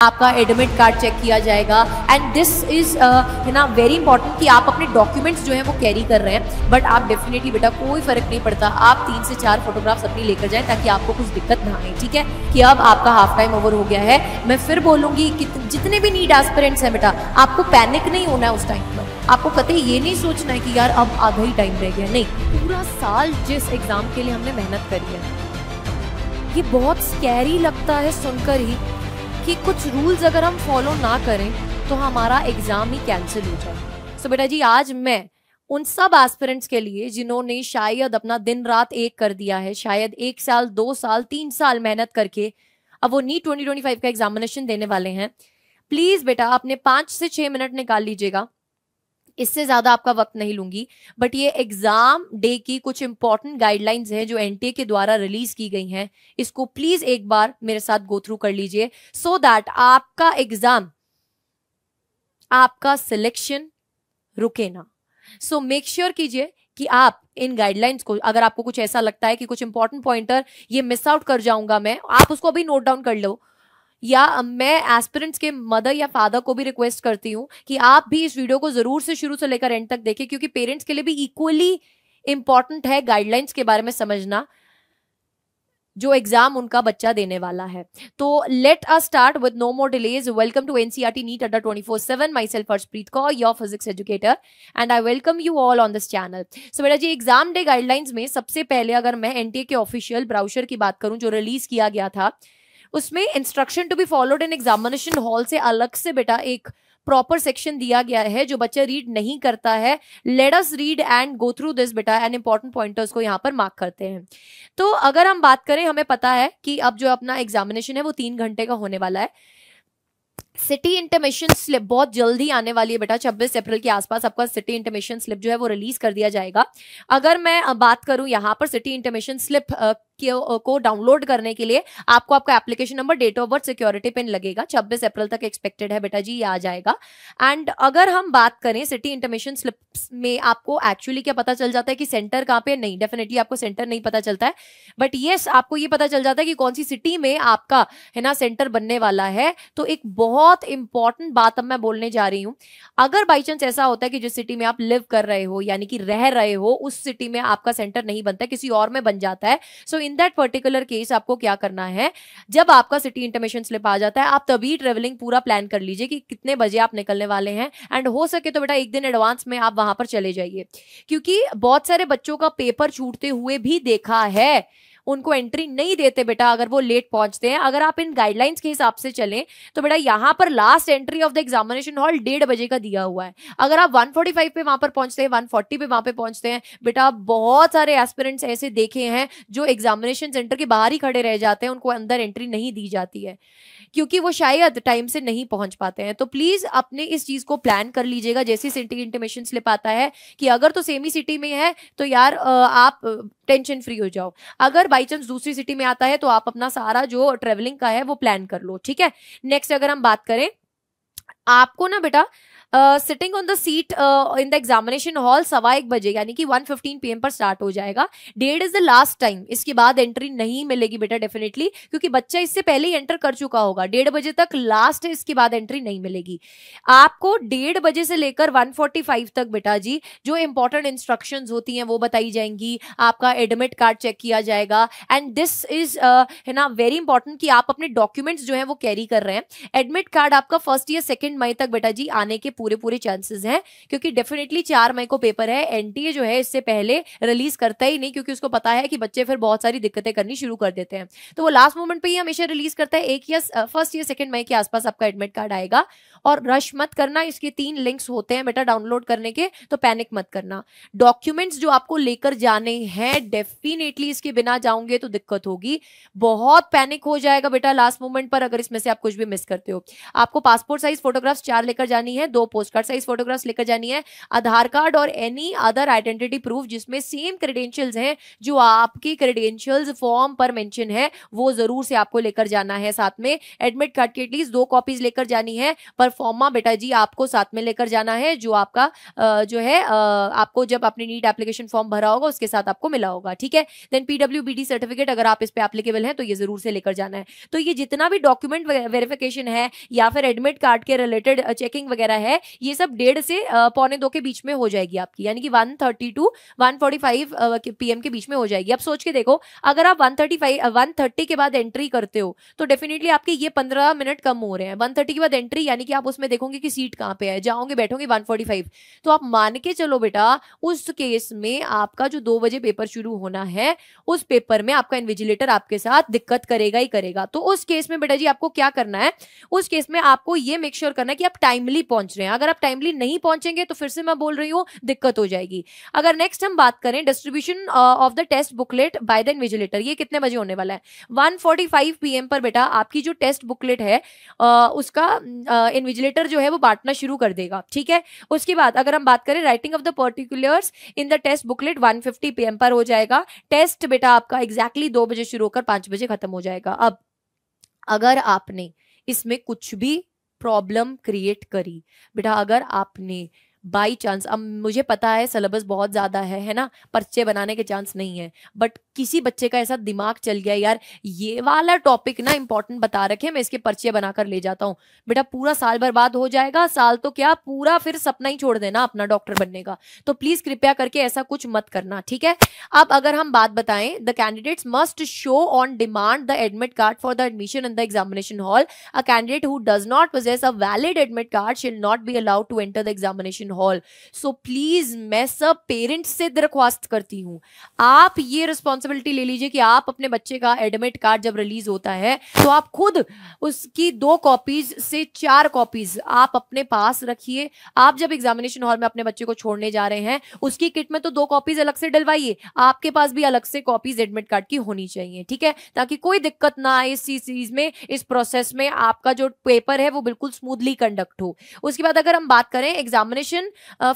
आपका admit card check किया जाएगा एंड दिस इज है ना वेरी इंपॉर्टेंट कि आप अपने डॉक्यूमेंट्स जो है वो कैरी कर रहे हैं। बट आप डेफिनेटली बेटा कोई फर्क नहीं पड़ता, आप 3 से 4 फोटोग्राफ्स अपनी लेकर जाएं ताकि आपको कुछ दिक्कत ना आए। ठीक है कि अब आपका हाफ टाइम ओवर हो गया है। मैं फिर बोलूंगी कि जितने भी नीट एस्पिरेंट्स हैं बेटा, आपको पैनिक नहीं होना है उस टाइम पर। आपको कतई ये नहीं सोचना है कि यार अब आधा ही टाइम रह गया, नहीं। पूरा साल जिस एग्जाम के लिए हमने मेहनत करी है, ये बहुत स्कैरी लगता है सुनकर ही कि कुछ रूल्स अगर हम फॉलो ना करें तो हमारा एग्जाम ही कैंसिल हो जाए। सो बेटा जी, आज मैं उन सब एस्पिरेंट्स के लिए जिन्होंने शायद अपना दिन रात एक कर दिया है, शायद 1 साल 2 साल 3 साल मेहनत करके अब वो नीट 2025 का एग्जामिनेशन देने वाले हैं, प्लीज बेटा अपने 5 से 6 मिनट निकाल लीजिएगा। इससे ज्यादा आपका वक्त नहीं लूंगी, बट ये एग्जाम डे की कुछ इंपॉर्टेंट गाइडलाइंस हैं जो एनटीए के द्वारा रिलीज की गई हैं। इसको प्लीज एक बार मेरे साथ गो थ्रू कर लीजिए सो दैट आपका एग्जाम, आपका सिलेक्शन रुके ना। सो मेक श्योर कीजिए कि आप इन गाइडलाइंस को, अगर आपको कुछ ऐसा लगता है कि कुछ इंपॉर्टेंट पॉइंटर ये मिस आउट कर जाऊंगा मैं, आप उसको अभी नोट डाउन कर लो। या मैं एस्पिरेंट्स के मदर या फादर को भी रिक्वेस्ट करती हूं कि आप भी इस वीडियो को जरूर से शुरू से लेकर एंड तक देखें, क्योंकि पेरेंट्स के लिए भी इक्वली इंपॉर्टेंट है गाइडलाइंस के बारे में समझना जो एग्जाम उनका बच्चा देने वाला है। तो let us start with no more delays. Welcome to NCERT NEET Adda 24/7। Myself Harshpreet Kaur, your physics educator, and I welcome you all on this channel. So बेटा जी, एग्जाम डे गाइडलाइंस में सबसे पहले अगर मैं एनटीए के ऑफिशियल ब्राउचर की बात करूं जो रिलीज किया गया था, उसमें instruction to be followed in examination hall से अलग से बेटा एक प्रॉपर सेक्शन दिया गया है। जो बच्चा रीड नहीं करता है, let us read and go through this बेटा एंड इंपॉर्टेंट पॉइंटर्स को यहाँ पर मार्क करते हैं। तो अगर हम बात करें, हमें पता है कि अब जो अपना एग्जामिनेशन है वो 3 घंटे का होने वाला है। सिटी इंटीमेशन स्लिप बहुत जल्दी आने वाली है बेटा, 26 अप्रैल के आसपास आपका सिटी इंटीमेशन स्लिप जो है वो रिलीज कर दिया जाएगा। अगर मैं बात करूं यहाँ पर सिटी इंटीमेशन स्लिप को डाउनलोड करने के लिए आपको आपका application number, date of birth, security pin लगेगा। 26 अप्रैल तक एक्सपेक्टेड है बेटा जी, ये आ जाएगा। एंड अगर हम बात करें सिटी इंटीमेशन स्लिप में आपको एक्चुअली क्या पता चल जाता है कि सेंटर कहाँ पे, नहीं, डेफिनेटली आपको सेंटर नहीं पता चलता है, बट येस आपको ये पता चल जाता है कि कौन सी सिटी में आपका है ना सेंटर बनने वाला है। तो एक बहुत इंपॉर्टेंट बात अब मैं बोलने जा रही हूं, अगर बाई चांस ऐसा होता है कि जिस सिटी में आप लिव कर रहे हो यानी कि रह रहे हो, उस सिटी में आपका सेंटर नहीं बनता है, किसी और में बन जाता है, सो इन दैट पर्टिकुलर केस आपको क्या करना है, जब आपका सिटी इंटीमेशन स्लिप आ जाता है, आप तभी ट्रेवलिंग पूरा प्लान कर लीजिए कि कितने बजे आप निकलने वाले हैं। एंड हो सके तो बेटा 1 दिन एडवांस में आप वहां पर चले जाइए, क्योंकि बहुत सारे बच्चों का पेपर छूटते हुए भी देखा है, उनको एंट्री नहीं देते बेटा अगर वो लेट पहुंचते हैं। अगर आप इन गाइडलाइंस के हिसाब से चलें तो बेटा यहाँ पर last entry of the examination hall 1:30 बजे का दिया हुआ है। अगर आप 1:45 पे वहां पर पहुंचते हैं, 1:40 पे वहां पे पहुंचते हैं, बेटा बहुत सारे एस्पिरेंट्स ऐसे देखे हैं जो एग्जामिनेशन सेंटर के बाहर ही खड़े रह जाते हैं, उनको अंदर एंट्री नहीं दी जाती है क्योंकि वो शायद टाइम से नहीं पहुंच पाते हैं। तो प्लीज अपने इस चीज को प्लान कर लीजिएगा जैसे सिटी इंटीमेशन स्लिप आता है कि अगर तो सेम ही सिटी में है तो यार आप टेंशन फ्री हो जाओ, अगर बाई चांस दूसरी सिटी में आता है तो आप अपना सारा जो ट्रेवलिंग का है वो प्लान कर लो। ठीक है, नेक्स्ट अगर हम बात करें, आपको ना बेटा sitting on the seat in the examination hall 1:15 बजे यानी कि 1:15 PM पर स्टार्ट हो जाएगा। 1:30 इज द लास्ट टाइम, इसके बाद एंट्री नहीं मिलेगी बेटा डेफिनेटली, क्योंकि बच्चा इससे पहले ही एंटर कर चुका होगा। 1:30 बजे तक लास्ट है, इसके बाद एंट्री नहीं मिलेगी। आपको 1:30 बजे से लेकर 1:45 तक बेटा जी जो इंपॉर्टेंट इंस्ट्रक्शंस होती हैं वो बताई जाएंगी, आपका एडमिट कार्ड चेक किया जाएगा एंड दिस इज है ना वेरी इंपॉर्टेंट कि आप अपने डॉक्यूमेंट्स जो है वो कैरी कर रहे हैं। एडमिट कार्ड आपका 1 या 2 मई तक बेटा जी आने के पूरे चांसेस हैं, क्योंकि डेफिनेटली 4 मई को पेपर है। एनटीए जो है इससे पहले रिलीज करता ही नहीं, क्योंकि उसको पता है कि बच्चे फिर बहुत सारी दिक्कतें करनी शुरू कर देते हैं, तो वो लास्ट मोमेंट पे ही हमेशा रिलीज करता है। 1 या 2 मई के आसपास आपका एडमिट कार्ड आएगा। और रश मत करना, इसके 3 लिंक्स होते हैं बेटा डाउनलोड करने के, तो पैनिक मत करना। डॉक्यूमेंट्स जो आपको लेकर जाने हैं डेफिनेटली इसके बिना जाओगे तो दिक्कत होगी, बहुत पैनिक हो जाएगा बेटा लास्ट मोमेंट पर अगर इसमें से आप कुछ भी मिस करते हो। आपको पासपोर्ट साइज फोटोग्राफ्स 4 लेकर जानी है, 2 पोस्ट कार्ड साइज फोटोग्राफ्स लेकर जानी है, आधार कार्ड और एनी अदर आइडेंटिटी प्रूफ जिसमें सेम क्रेडेंशियल्स हैं जो आपकी क्रेडेंशियल्स फॉर्म पर मेंशन है, वो जरूर से आपको लेकर जाना है। साथ में एडमिट कार्ड की एटलीस्ट 2 कॉपीज लेकर जानी है। परफॉर्मा बेटा जी आपको साथ में लेकर जाना है, जो आपका जो है आपको जब आपने नीट एप्लीकेशन फॉर्म भरा होगा उसके साथ आपको मिला होगा, ठीक है। देन पीडब्ल्यूबीडी सर्टिफिकेट अगर आप इस पे एप्लीकेबल हैं तो ये जरूर से लेकर जाना है। तो ये जितना भी डॉक्यूमेंट वेरिफिकेशन है या फिर एडमिट कार्ड के रिलेटेड चेकिंग वगैरह है, ये सब 1:30 से 1:45 के बीच में हो जाएगी आपकी, यानी कि 1:30 टू 1:45 PM के बीच में हो जाएगी। अब सोच के देखो, अगर आप 1:30 के बाद एंट्री करते हो तो डेफिनेटली आपके ये 15 मिनट कम हो रहे हैं। 1:30 के बाद एंट्री यानी कि आप उसमें देखोगे कि सीट कहाँ पे है, जाओगे बैठोगे 1:45, तो आप मान के चलो बेटा उस केस में आपका जो 2 बजे पेपर शुरू होना है, उस पेपर में आपका इन्विजिलेटर आपके साथ दिक्कत करेगा ही करेगा। तो उस केस में बेटा जी आपको क्या करना है, उस केस में आपको ये मेक श्योर करना है कि आप टाइमली पहुंच रहे हैं। अगर आप टाइमली नहीं पहुंचेंगे तो फिर से मैं बोल रही हूँ दिक्कत हो जाएगी। अगर नेक्स्ट हम बात करें distribution of the test booklet by the invigilator, ये कितने बजे होने वाला है? 1:45 PM पर बेटा आपकी जो टेस्ट बुकलेट है उसका इन्विजिलेटर जो है वो बांटना शुरू कर देगा, ठीक है। उसके बाद अगर हम बात करें writing of the particulars in the test booklet 1:50 PM पर हो जाएगा। टेस्ट बेटा आपका एग्जैक्टली 2 बजे शुरू होकर 5 बजे खत्म हो जाएगा। अब अगर आपने इसमें कुछ भी प्रॉब्लम क्रिएट करी बेटा, अगर आपने बाई चांस, अब मुझे पता है सिलेबस बहुत ज्यादा है ना, पर्चे बनाने के चांस नहीं है, बट किसी बच्चे का ऐसा दिमाग चल गया यार ये वाला टॉपिक ना इंपॉर्टेंट बता रखे, मैं इसके पर्चे बनाकर ले जाता हूं, बेटा पूरा साल बर्बाद हो जाएगा। साल तो क्या पूरा फिर सपना ही छोड़ देना अपना डॉक्टर बनने का। तो प्लीज कृपया करके ऐसा कुछ मत करना, ठीक है। अब अगर हम बात बताएं, the candidates must show on demand the admit card for the admission in the examination hall. A candidate who does not possess a valid admit card shall not be allowed to enter the examination hall. So please मैं सब parents से दरख्वास्त करती हूं, आप ये responsibility ले लीजिए कि आप अपने बच्चे का एडमिट कार्ड जब रिलीज होता है तो आप खुद उसकी 2 कॉपीज से 4 कॉपीज आप अपने पास रखिए। आप जब एग्जामिनेशन हॉल में अपने बच्चे को छोड़ने जा रहे हैं उसकी किट में तो 2 कॉपीज अलग से डलवाइए, आपके पास भी अलग से कॉपीज एडमिट कार्ड की होनी चाहिए, ठीक है, ताकि कोई दिक्कत ना आए इस चीज में, इस प्रोसेस में आपका जो पेपर है वो बिल्कुल स्मूथली कंडक्ट हो। उसके बाद अगर हम बात करें examination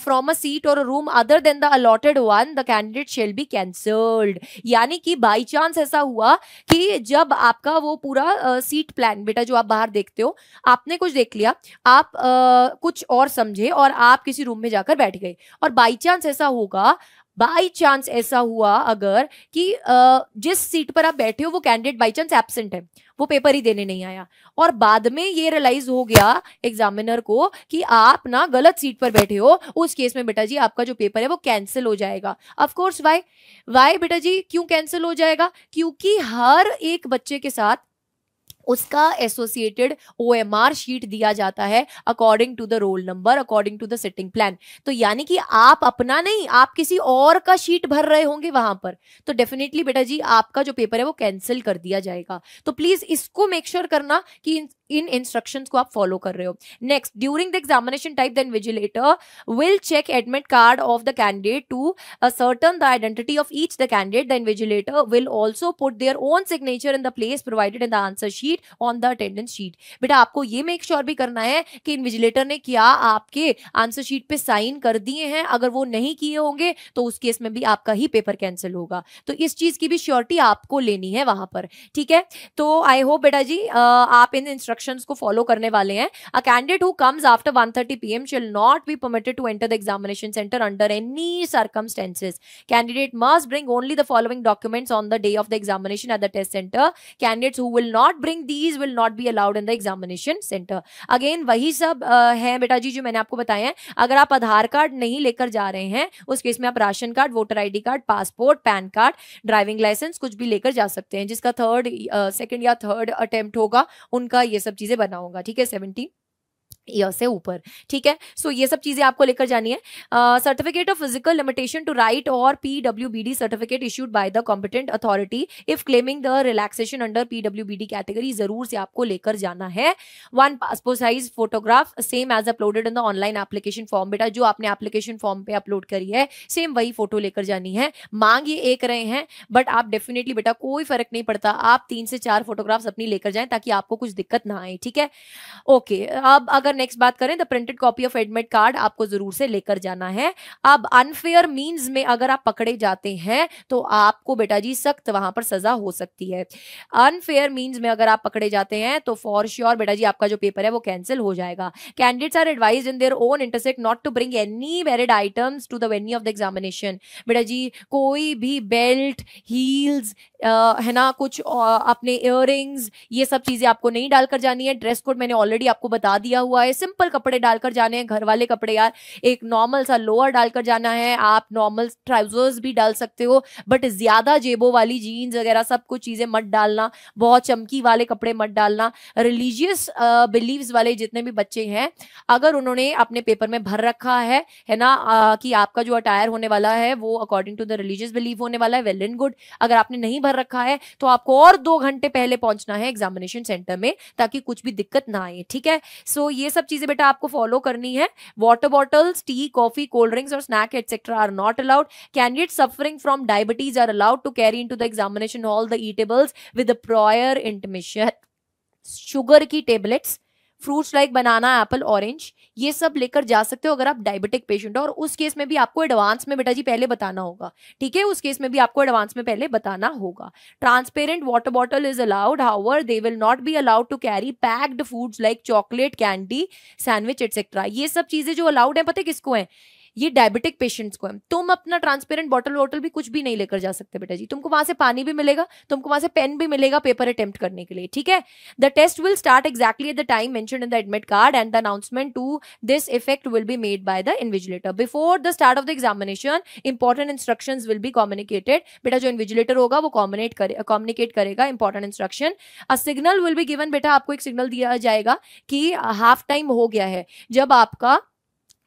from a seat or a room other than the allotted one, the candidate shall be cancelled। यानी कि बाई चांस ऐसा हुआ कि जब आपका वो पूरा सीट प्लान बेटा जो आप बाहर देखते हो, आपने कुछ देख लिया, आप कुछ और समझे और आप किसी रूम में जाकर बैठ गए, और बाई चांस ऐसा होगा, बाई चांस ऐसा हुआ अगर कि जिस सीट पर आप बैठे हो वो कैंडिडेट बाई चांस एब्सेंट है, वो पेपर ही देने नहीं आया, और बाद में ये रियलाइज हो गया एग्जामिनर को कि आप ना गलत सीट पर बैठे हो, उस केस में बेटा जी आपका जो पेपर है वो कैंसिल हो जाएगा। ऑफ कोर्स वाई बेटा जी क्यों कैंसिल हो जाएगा? क्योंकि हर एक बच्चे के साथ उसका एसोसिएटेड OMR शीट दिया जाता है according to the roll number, according to the sitting plan. तो यानी कि आप अपना नहीं, आप किसी और का शीट भर रहे होंगे वहां पर, तो डेफिनेटली बेटा जी आपका जो पेपर है वो कैंसिल कर दिया जाएगा। तो प्लीज इसको मेक श्योर करना कि इन इंस्ट्रक्शंस को आप फॉलो कर रहे हो। Next, during the examination type the invigilator will check admit card of the candidate to ascertain the identity of each the candidate. The invigilator will also put their own signature in the place provided in the answer sheet on the attendance sheet। बेटा आपको ये make sure भी करना है कि invigilator ने क्या आपके आंसर शीट पे साइन कर दिए हैं, अगर वो नहीं किए होंगे तो उस केस में भी आपका ही पेपर कैंसिल होगा। तो इस चीज की भी श्योरिटी आपको लेनी है वहां पर, ठीक है। तो आई होप बेटा जी आप इन इंस्ट्रक्शंस को फॉलो करने वाले हैं। अ candidate who comes after 1:30 PM shall not be permitted to enter the examination center under any circumstances। Candidate must bring only the following documents on the day of the examination at the test center। Candidates who will not bring these will not be allowed in the examination center। Again वही सब है बेटा जी जो मैंने आपको बताया है। अगर आप आधार कार्ड नहीं लेकर जा रहे हैं उस केस में आप ration card, voter ID card, passport, pan card, driving license कुछ भी लेकर जा सकते हैं। जिसका सेकंड या थर्ड अटेम्प्ट होगा उनका ये सब चीजें बना होगा, ठीक है, 17 ईयर से ऊपर, ठीक है। सो ये सब चीजें आपको लेकर जानी है। Certificate of physical limitation to write और PWBD certificate issued by the competent authority if claiming the relaxation under PWBD category जरूर से आपको लेकर जाना है। 1 passport size photograph same as uploaded in the online application form. बेटा जो आपने एप्लीकेशन फॉर्म पे अपलोड करी है सेम वही फोटो लेकर जानी है। मांग ये एक रहे हैं बट आप डेफिनेटली बेटा कोई फर्क नहीं पड़ता, आप 3 से 4 फोटोग्राफ्स अपनी लेकर जाएं ताकि आपको कुछ दिक्कत ना आए, ठीक है। ओके, अब अगर अगर नेक्स्ट बात करें, the printed copy of admit card आपको जरूर से लेकर जाना है। अब अनफेयर मीन्स में अगर आप पकड़े जाते हैं तो आपको बेटा जी सख्त वहां पर सजा हो सकती है। अनफेयर मीन्स में अगर आप पकड़े जाते हैं तो फॉर श्योर बेटा जी आपका जो पेपर है वो कैंसिल हो जाएगा। Candidates are advised in their own interest not to bring any barred items to the venue of the examination. बेटा जी कोई भी बेल्ट, हील्स है ना, कुछ अपने इयररिंग्स, ये सब चीजें आपको नहीं डालकर जानी है। ड्रेस कोड मैंने ऑलरेडी आपको बता दिया हुआ है, सिंपल कपड़े डालकर जाने हैं, घर वाले कपड़े यार, एक नॉर्मल सा लोअर डालकर जाना है। आप नॉर्मल ट्राउजर्स भी डाल सकते हो बट ज्यादा जेबों वाली जीन्स वगैरह सब कुछ चीजें मत डालना, बहुत चमकी वाले कपड़े मत डालना। रिलीजियस बिलीव्स वाले जितने भी बच्चे हैं, अगर उन्होंने अपने पेपर में भर रखा है ना कि आपका जो अटायर होने वाला है वो according to the religious believe होने वाला है, वेल एंड गुड। अगर आपने नहीं भर रखा है तो आपको और 2 घंटे पहले पहुंचना है एग्जामिनेशन सेंटर में ताकि कुछ भी दिक्कत ना आए, ठीक है। सो ये सब चीजें बेटा आपको फॉलो करनी है। Water bottles, tea, coffee, cold drinks और snack etcetera are not allowed. Candidates suffering from diabetes are allowed to carry into the examination hall the eatables with the prior intermission. Sugar की tablets, fruits like बनाना, Apple, orange, ये सब लेकर जा सकते हो अगर आप डायबिटिक पेशेंट हो। और उस केस में भी आपको एडवांस में बेटा जी पहले बताना होगा, ठीक है, उस केस में भी आपको एडवांस में पहले बताना होगा। Transparent water bottle is allowed, however they will not be allowed to carry packed foods like chocolate, candy, sandwich etcetera. ये सब चीजें जो अलाउड है पता है किसको है, ये डायबिटिक पेशेंट्स को है। तुम अपना ट्रांसपेरेंट बॉटल भी कुछ भी नहीं लेकर जा सकते बेटा जी। तुमको वहां से पानी भी मिलेगा, तुमको वहां से पेन भी मिलेगा पेपर अटेम्प्ट करने के लिए, ठीक है। The test will start exactly at the time mentioned in the admit card and the announcement to this effect will be made by the invigilator before the start of the examination. Important instructions will be communicated. बेटा जो invigilator होगा वो communicate करेगा important instruction. A signal will be given, बेटा आपको एक signal दिया जाएगा कि हाफ टाइम हो गया है। जब आपका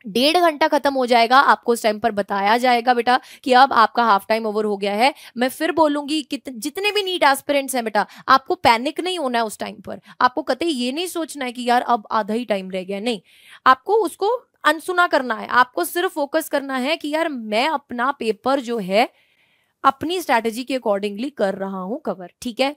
1.5 घंटा खत्म हो जाएगा आपको उस टाइम पर बताया जाएगा बेटा कि अब आपका हाफ टाइम ओवर हो गया है। मैं फिर बोलूंगी कि जितने भी नीट एस्पिरेंट्स हैं बेटा, आपको पैनिक नहीं होना है उस टाइम पर। आपको कतई ये नहीं सोचना है कि यार अब आधा ही टाइम रह गया, नहीं, आपको उसको अनसुना करना है। आपको सिर्फ फोकस करना है कि यार मैं अपना पेपर जो है अपनी स्ट्रैटेजी के अकॉर्डिंगली कर रहा हूं कवर, ठीक है।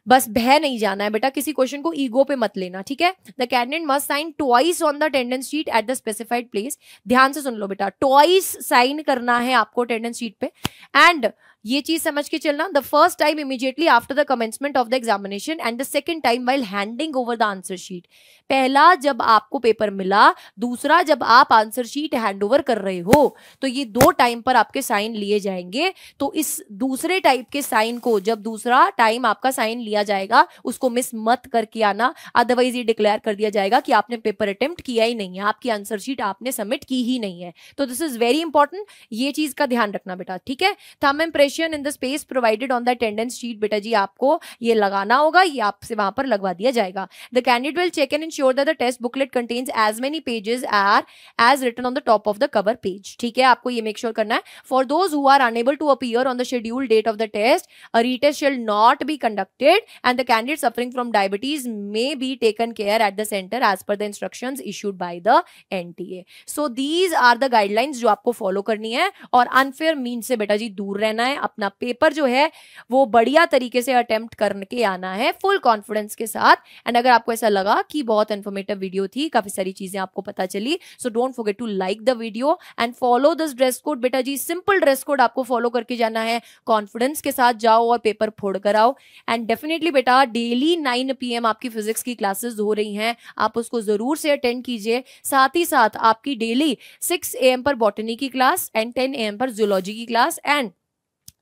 बस भय नहीं जाना है बेटा, किसी क्वेश्चन को ईगो पे मत लेना, ठीक है। The candidate must sign twice on the attendance sheet at the specified place. ध्यान से सुन लो बेटा, ट्वाइस साइन करना है आपको अटेंडेंस शीट पे। एंड ये चीज समझ के चलना, the first time immediately after the commencement of the examination and the second time while handing over the answer sheet. पहला जब आपको पेपर मिला, दूसरा जब आप आंसर शीट हैंड ओवर कर रहे हो, तो ये 2 टाइम पर आपके साइन लिए जाएंगे। तो इस दूसरे टाइप के साइन को, जब दूसरा टाइम आपका साइन लिया जाएगा, उसको मिस मत करके आना, अदरवाइज ये डिक्लेयर कर दिया जाएगा कि आपने पेपर अटेम्प्ट किया ही नहीं है, आपकी आंसर शीट आपने सबमिट की ही नहीं है। तो दिस इज वेरी इंपॉर्टेंट, ये चीज का ध्यान रखना बेटा, ठीक है। Thumb impression in the space provided on the attendance sheet, बेटा जी आपको ये लगाना होगा, ये आपसे वहां पर लगवा दिया जाएगा। The candidate will check and ensure that the test booklet contains as many pages are as written on the top of the cover page, ठीक है। आपको ये मेक श्योर करना है। For those who are unable to appear on the scheduled date of the test, a retest shall not be conducted and the candidate suffering from diabetes may be taken care at the center as per the instructions issued by the NTA. So these are the guidelines जो आपको follow करनी है। और unfair mean से बेटा जी दूर रहना है। अपना पेपर जो है वो बढ़िया तरीके से अटेम्प्ट करके आना है फुल कॉन्फिडेंस के साथ। एंड अगर आपको ऐसा लगा कि बहुत इन्फॉर्मेटिव वीडियो थी, काफी सारी चीजें आपको पता चली, so don't forget to like the video and follow this dress code. बेटा जी सिंपल ड्रेस कोड आपको फॉलो करके जाना है, कॉन्फिडेंस के साथ जाओ और पेपर फोड़ कर आओ। एंड डेफिनेटली बेटा डेली 9 PM आपकी फिजिक्स की क्लासेस हो रही हैं, आप उसको जरूर से अटेंड कीजिए। साथ ही साथ आपकी डेली 6 AM पर बॉटनी की क्लास एंड 10 AM पर जूलॉजी की क्लास, एंड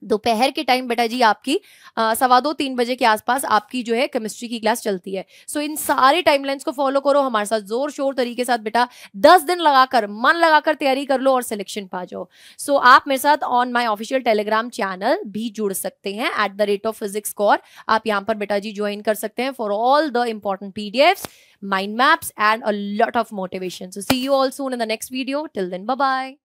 दोपहर के टाइम बेटा जी आपकी 2:15-3 बजे के आसपास आपकी जो है केमिस्ट्री की क्लास चलती है। सो इन सारे टाइमलाइंस को फॉलो करो, हमारे साथ जोर शोर तरीके साथ बेटा 10 दिन लगाकर मन लगाकर तैयारी कर लो और सिलेक्शन पा जाओ। सो आप मेरे साथ on my official Telegram channel भी जुड़ सकते हैं @physicscore। आप यहाँ पर बेटा जी ज्वाइन कर सकते हैं for all the important PDFs, mind maps and a lot of motivation. So see you all soon in the next video. Till then, bye bye.